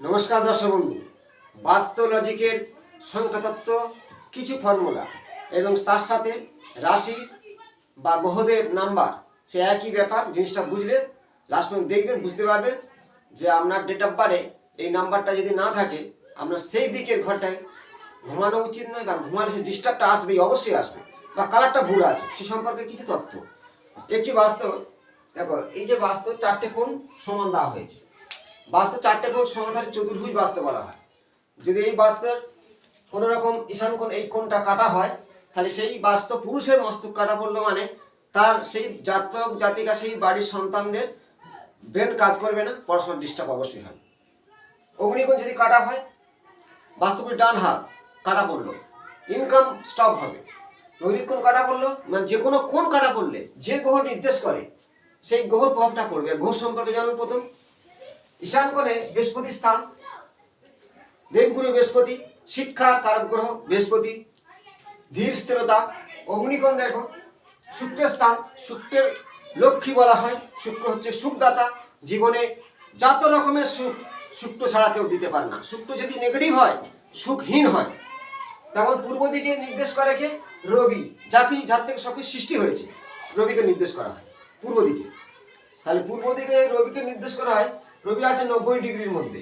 নমস্কার দর্শক বন্ধু, বাস্তলজিকের সংখ্যাতত্ত্ব কিছু ফর্মুলা এবং তার সাথে রাশি বা গ্রহদের নাম্বার সে একই ব্যাপার। জিনিসটা বুঝলে লাস্ট পর্যন্ত দেখবেন, বুঝতে পারবেন যে আপনার ডেট অফ বারে এই নাম্বারটা যদি না থাকে আপনার সেই দিকের ঘরটায় ঘুমানো উচিত নয়, বা ঘুমালে সে ডিস্টার্বটা আসবেই, অবশ্যই আসবে, বা কালারটা ভুল আছে সে সম্পর্কে কিছু তথ্য। একটি বাস্তব দেখো, এই যে বাস্তব চারটে কোণ সমান দেওয়া হয়েছে। বাস্তব চারটে কোণ সমাধান চতুর্ভুজ বাস্তব বলা হয়। যদি এই বাস্তবের কোনো রকম ঈশান কোণ এই কোণটা কাটা হয়, তাহলে সেই বাস্তব পুরুষের মস্তক কাটা পড়লো মানে তার সেই জাতক জাতিকা সেই বাড়ির সন্তানদের ব্রেন কাজ করবে না, পড়াশোনার ডিস্টার্ব অবশ্যই হয়। অগ্নিকোণ যদি কাটা হয়, বাস্তবের ডান হাত কাটা পড়লো, ইনকাম স্টপ হবে। নৈরিত কোণ কাটা পড়লো মানে যে কোনো কোণ কাটা পড়লে যে গ্রহ নির্দেশ করে সেই গ্রহ প্রভাবটা পড়বে। গ্রহ সম্পর্কে জানুন। প্রথম, ঈশান কোণে বৃহস্পতি স্থান, দেবগুরু বৃহস্পতি, শিক্ষার কারক গ্রহ বৃহস্পতি, ধীর স্থিরতা। অগ্নিকোণ দেখো, শুক্রের স্থান, শুক্রের লক্ষ্মী বলা হয়। শুক্র হচ্ছে সুখদাতা, জীবনে যত রকমের সুখ শুক্র ছাড়া কেউ দিতে পারে না। শুক্র যদি নেগেটিভ হয়, সুখহীন হয়। তেমন পূর্ব দিকে নির্দেশ করে কে? রবি, যার থেকে সবকিছু সৃষ্টি হয়েছে রবিকে নির্দেশ করা হয় পূর্ব দিকে। তাহলে পূর্ব দিকে রবিকে নির্দেশ করা হয়। রবি আছে 90 ডিগ্রির মধ্যে।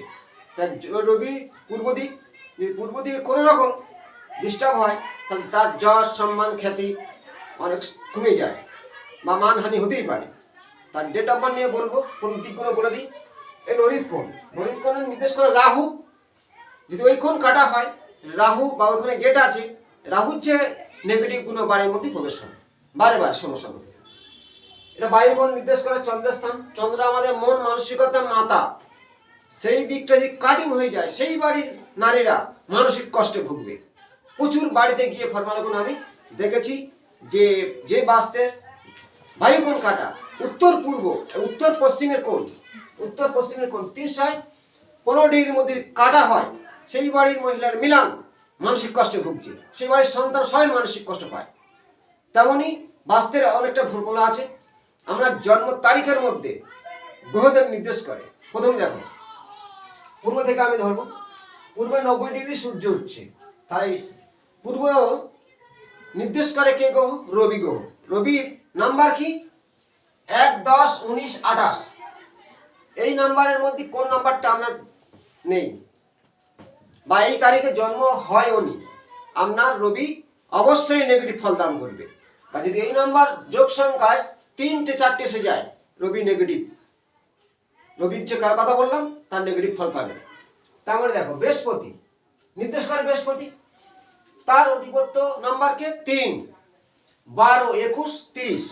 তার রবি পূর্ব দিক, যদি পূর্ব দিকে কোনো রকম ডিস্টার্ব হয় তাহলে তার যশ সম্মান খ্যাতি অনেক কমে যায় বা মানহানি হতেই পারে। তার ডেট অফ বার্থ নিয়ে বলবো, কোন দিকগুলো বলে দিই। এই নৈরিত কোণ, নৈরিত কোণ নির্দেশ করে রাহু। যদি ওই কোণ কাটা হয়, রাহু বা ওইখানে গেট আছে, রাহুর যে নেগেটিভ গুণ বাড়ির মধ্যে প্রবেশ করে বারে বারে সমস্যা হবে। এটা বায়ুকোণ নির্দেশ করে চন্দ্রের স্থান। চন্দ্র আমাদের মন মানসিকতা মাতা। সেই দিকটা যদি কাটিং হয়ে যায়, সেই বাড়ির নারীরা মানসিক কষ্টে ভুগবে। প্রচুর বাড়িতে গিয়ে ফরমালগুলো আমি দেখেছি যে যে বাস্তে বায়ুকোণ কাটা উত্তর পূর্ব উত্তর পশ্চিমের কোণ, উত্তর পশ্চিমের কোণ 30-15 ডিগ্রির মধ্যে কাটা হয়, সেই বাড়ির মহিলার মিলান মানসিক কষ্টে ভুগছে, সেই বাড়ির সন্তান সবাই মানসিক কষ্ট পায়। তেমনি বাস্তের অনেকটা ফর্মুলা আছে। আমরা জন্ম তারিখের মধ্যে গ্রহদের নির্দেশ করে। প্রথম দেখো, পূর্ব থেকে আমি ধরবো, পূর্বে 90 ডিগ্রি সূর্য উঠছে, তাই পূর্ব নির্দেশ করে কে গ্রহ? রবি গ্রহ। রবির নাম্বার কি? 1, 10, 19, 28। এই নাম্বারের মধ্যে কোন নাম্বারটা আপনার নেই বা এই তারিখে জন্ম হয়নি, আপনার রবি অবশ্যই নেগেটিভ ফল দান করবে। বা যদি এই নাম্বার যোগ সংখ্যায় 3-4 এসে যায়, রবি নেগেটিভ, রবির যে কার কথা বললাম তার নেগেটিভ ফল পাবে। তার মানে দেখো, বৃহস্পতি নির্দেশ করে বৃহস্পতি, তার অধিপত্য নাম্বারকে 3, 12, 21, 30।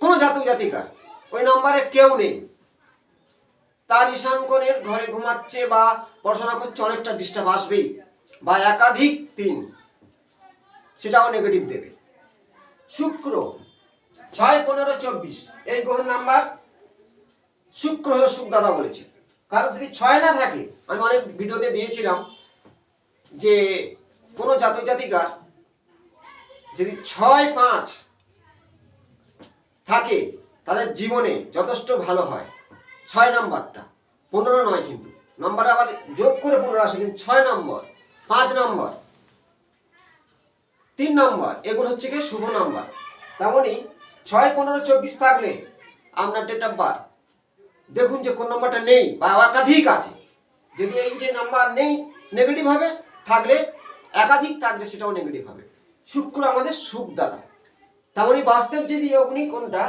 কোন জাতক জাতিকার ওই নাম্বারে কেউ নেই, তার ঈশান কোণের ঘরে ঘুমাচ্ছে বা পড়াশোনা করছে, অনেকটা ডিস্টার্ব আসবেই, বা একাধিক 3 সেটাও নেগেটিভ দেবে। শুক্র 6, 15, 24 এই গ্রহের নাম্বার। শুক্র হলো সুখদাতা বলেছে। কারণ যদি 6 না থাকে, আমি অনেক ভিডিওতে দিয়েছিলাম যে কোনো জাতক জাতিকার যদি 6, 5 থাকে তাদের জীবনে যথেষ্ট ভালো হয়। 6 নাম্বারটা, 15 নয়, কিন্তু নাম্বার আবার যোগ করে 15 আসে, কিন্তু 6 নম্বর, 5 নম্বর, 3 নম্বর এগুলো হচ্ছে কি শুভ নাম্বার। তেমনি 6, 15, 24 থাকলে আপনার ডেট অফ বার্থ দেখুন যে কোন নাম্বারটা নেই বা একাধিক আছে। যদি এই যে নাম্বার নেই নেগেটিভ হবে, থাকলে একাধিক থাকলে সেটাও নেগেটিভ হবে। শুক্র আমাদের সুখদাতা। তেমনি বাস্তব যদি অগ্নি কোনটা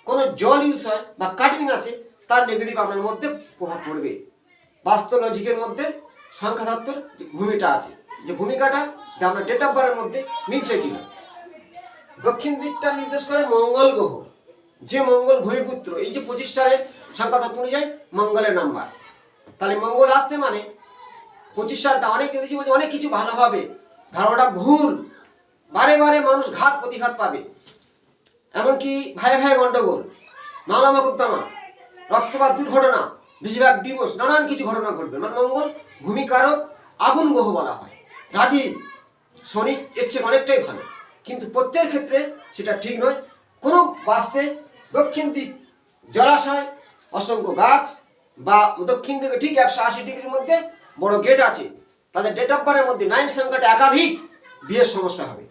কোনো জল ইউজ হয় বা কাটিং আছে, তার নেগেটিভ আপনার মধ্যে প্রভাব পড়বে। বাস্তলজিকের মধ্যে সংখ্যাতত্ত্বর ভূমিকা আছে, যে ভূমিকাটা যে আপনার ডেট অফ বার্থের মধ্যে মিলছে কিনা। দক্ষিণ দিকটা নির্দেশ করে মঙ্গল গ্রহ, যে মঙ্গল ভূমিপুত্র। এই যে 25 সালের সংখ্যাতত্ত্ব অনুযায়ী মঙ্গলের নাম্বার, তাহলে মঙ্গল আসছে মানে 25 সালটা অনেক অনেক কিছু ভালো হবে। ধারণাটা ভুল, বারে বারে মানুষ ঘাত প্রতিঘাত পাবে, এমনকি ভাই ভাই গন্ডগোল, মামলা মোকদ্দমা, রক্তপাত, দুর্ঘটনা, বেশিরভাগ ডিভোর্স, নানান কিছু ঘটনা ঘটবে। মানে মঙ্গল ভূমিকারক আগুন গ্রহ বলা হয়, রাগী। শনি এর চেয়ে অনেকটাই ভালো, কিন্তু প্রত্যেকের ক্ষেত্রে সেটা ঠিক নয়। কোনো বাস্তে দক্ষিণ দিক জলাশয়, অসংখ্য গাছ, বা দক্ষিণ দিকে ঠিক 180 ডিগ্রির মধ্যে বড় গেট আছে, তাদের ডেট অফ বার্থের মধ্যে 9 সংখ্যাটা একাধিক, বিয়ের সমস্যা হবে।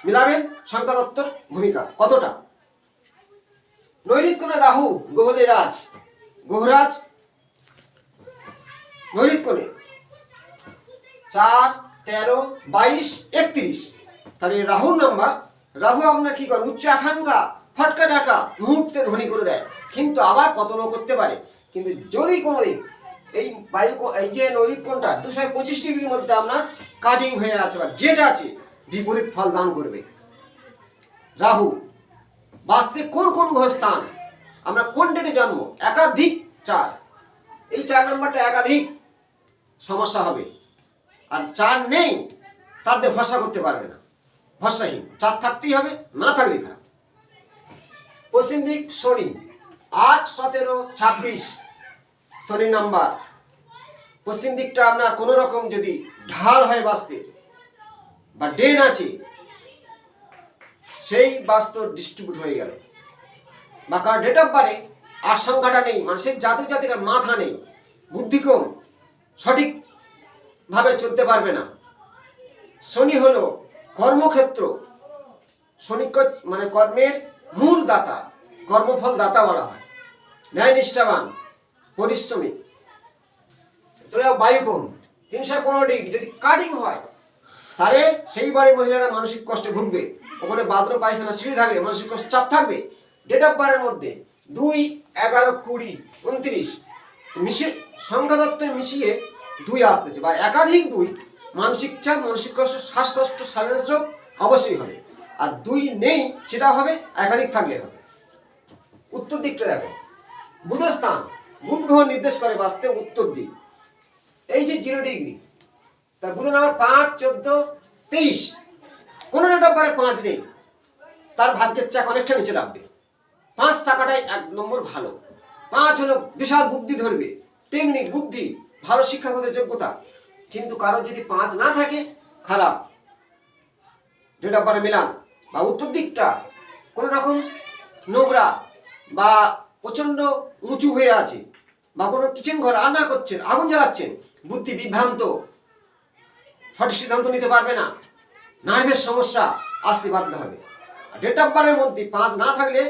মিলাবেন সংখ্যাতত্ত্বর ভূমিকা কতটা। নৈরিত কোণে রাহু গ্রহদের রাজ, গ্রহরাজ নৈরিত কোণে 4, 13, 22, 31, তাহলে রাহুর নাম্বার। রাহু আপনার কি করে, উচ্চ আকাঙ্ক্ষা, ফটকা টাকা মুহূর্তে ধনী করে দেয়, কিন্তু আবার পতনও করতে পারে। কিন্তু যদি কোনোদিন এই এই যে নৈরিত কোণটা 225 ডিগ্রির মধ্যে আপনার কাটিং হয়ে আছে বা গেট আছে, বিপরীত ফল দান করবে। রাহু বাস্তে কোন কোন গ্রহ স্থান, আমরা কোন ডেটে জন্ম, একাধিক 4, এই 4 নাম্বারটা একাধিক সমস্যা হবে। আর 4 নেই তাদের ভরসা করতে পারবে না, ভরসাহীন। 4 থাকতেই হবে, না থাকলে খারাপ। পশ্চিম দিক শনি 8, 17, 26 শনি নাম্বার। পশ্চিম দিকটা আপনার কোনো রকম যদি ঢাল হয় বাস্তে বা ডেন আছে, সেই বাস্তু ডিস্ট্রিবিউট হয়ে গেল। বা কার ডেট অফ বারে 8 সংখ্যাটা নেই, মানুষের জাতক জাতিকার মাথা নেই, বুদ্ধি কম, সঠিকভাবে চলতে পারবে না। শনি হলো কর্মক্ষেত্র, শনি মানে কর্মের মূল দাতা, কর্মফল দাতা বলা হয়, ন্যায় নিষ্ঠাবান, পরিশ্রমী। চলে যাও বায়ুকোণ 315 ডিগ্রি, যদি কাটিং হয় তাহলে সেই বাড়ি মহিলারা মানসিক কষ্টে ভুগবে। ওখানে বাথরুম পায়খানা সিঁড়ি থাকলে মানসিক কষ্ট চাপ থাকবে। ডেট অফ বার্থের মধ্যে 2, 11, 20, 29 মিশিয়ে সংখ্যাতত্ত্ব মিশিয়ে 2 আসতেছে, বা একাধিক 2, মানসিক চাপ, মানসিক কষ্ট, শ্বাসকষ্ট, সাইলেন্স রোগ অবশ্যই হবে। আর 2 নেই সেটা হবে, একাধিক থাকলে হবে। উত্তর দিকটা দেখো, বুধের স্থান, বুধ গ্রহ নির্দেশ করে বাস্তে উত্তর দিক। এই যে 0 ডিগ্রি, তার বুধের নাম্বার 5, 14, 23, কোন ডেট অফ বার্থে 5 নেই, তার ভাগ্যের চাক অনেকটা নিচে রাখবে। 5 থাকাটাই 1 নম্বর ভালো। 5 হলো বিশাল বুদ্ধি ধরবে, টেকনিক, বুদ্ধি, ভালো শিক্ষাগত যোগ্যতা। কিন্তু কারো যদি 5 না থাকে, খারাপ ডেট অফ বার্থে মিলান। বা উত্তর দিকটা কোনো রকম নোংরা বা প্রচন্ড উঁচু হয়ে আছে, বা কোনো কিচেন ঘর রান্না করছেন, আগুন জ্বালাচ্ছেন, বুদ্ধি বিভ্রান্ত, সঠিক সিদ্ধান্ত নিতে পারবে না, নার্ভের সমস্যা আসতে বাধ্য হবে। ডেট অফ বার্থের মধ্যে 5 না থাকলে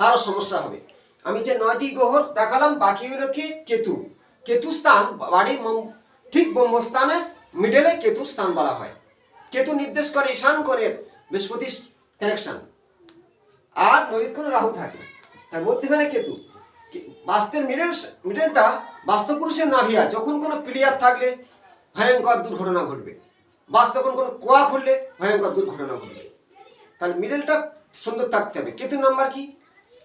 তারও সমস্যা হবে। আমি যে 9টি গ্রহ দেখালাম, বাকি হলো কি কেতু। কেতু স্থান বাড়ির ঠিক ব্রহ্মস্থানে মিডলে কেতু স্থান বলা হয়। কেতু নির্দেশ করে ঈশান কোণের বৃহস্পতি কানেকশন, আর নৈরিত কোণে রাহু থাকে, তার মধ্যখানে কেতু। বাস্তের মিডলটা বাস্তব পুরুষের নাভিয়া, যখন কোনো প্লেয়ার থাকলে ভয়ঙ্কর দুর্ঘটনা ঘটবে, বাস্তব কোনো কোয়া খুললে ভয়ঙ্কর দুর্ঘটনা ঘটবে। তাহলে মিডলটা সুন্দর থাকতে হবে। কেতু নাম্বার কি,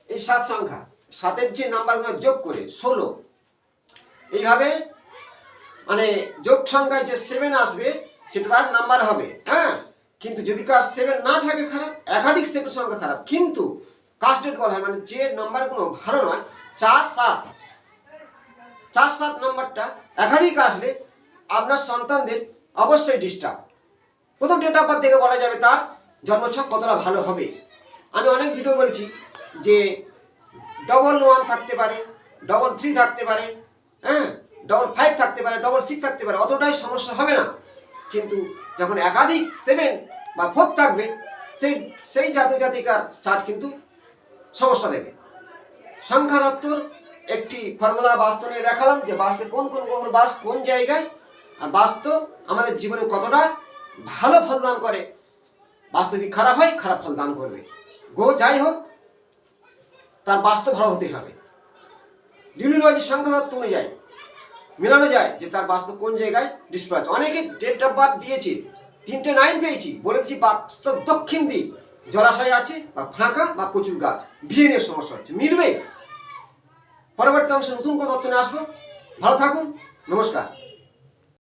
এই 7 সংখ্যা, 7-এর যে নাম্বারগুলো যোগ করে 16, এইভাবে মানে যোগ সংখ্যায় যে 7 আসবে সেটা তার নাম্বার হবে। হ্যাঁ, কিন্তু যদি কার 7 না থাকে খারাপ, একাধিক 7 সংখ্যা খারাপ। কিন্তু কাস্টেড বলা হয়, মানে যে নাম্বারগুলো ভালো নয়, 4, 7 নাম্বারটা একাধিক আসলে আপনার সন্তানদের অবশ্যই ডিস্টার্ব। প্রথম ডেট অফ বার্থ দেখে বলা যাবে তার জন্মছক কতটা ভালো হবে। আমি অনেক ভিডিও বলেছি যে 11 থাকতে পারে, 3 থাকতে পারে, হ্যাঁ, 5 থাকতে পারে, 6 থাকতে পারে, অতটাই সমস্যা হবে না। কিন্তু যখন একাধিক 7 বা 4 থাকবে, সেই জাতক জাতিকার চার্ট কিন্তু সমস্যা দেবে। সংখ্যাতত্ত্বর একটি ফর্মুলা বাস্তু নিয়ে দেখালাম, যে বাস্তে কোন কোন গ্রহের বাস কোন জায়গায়, আর বাস্তু আমাদের জীবনে কতটা ভালো ফল দান করে। বাস্তু যদি খারাপ হয়, খারাপ ফল দান করবে। গ্রহ যাই হোক, তার বাস্তু ভালো হতে হবে। নিউমেরোলজি সংখ্যাতত্ত্ব অনুযায়ী মেলানো যায় যে তার বাস্তু কোন জায়গায় ডিসপ্লে আছে। অনেকে ডেট অফ বার্থ দিয়েছে, 3টে 9 পেয়েছি, বলে দিচ্ছি বাস্তব দক্ষিণ দিক জলাশয় আছে বা ফাঁকা বা প্রচুর গাছ, ভিএনের সমস্যা হচ্ছে, মিলবে। পরবর্তী অংশে নতুন কোনো তথ্য নিয়ে আসবো। ভালো থাকুন, নমস্কার।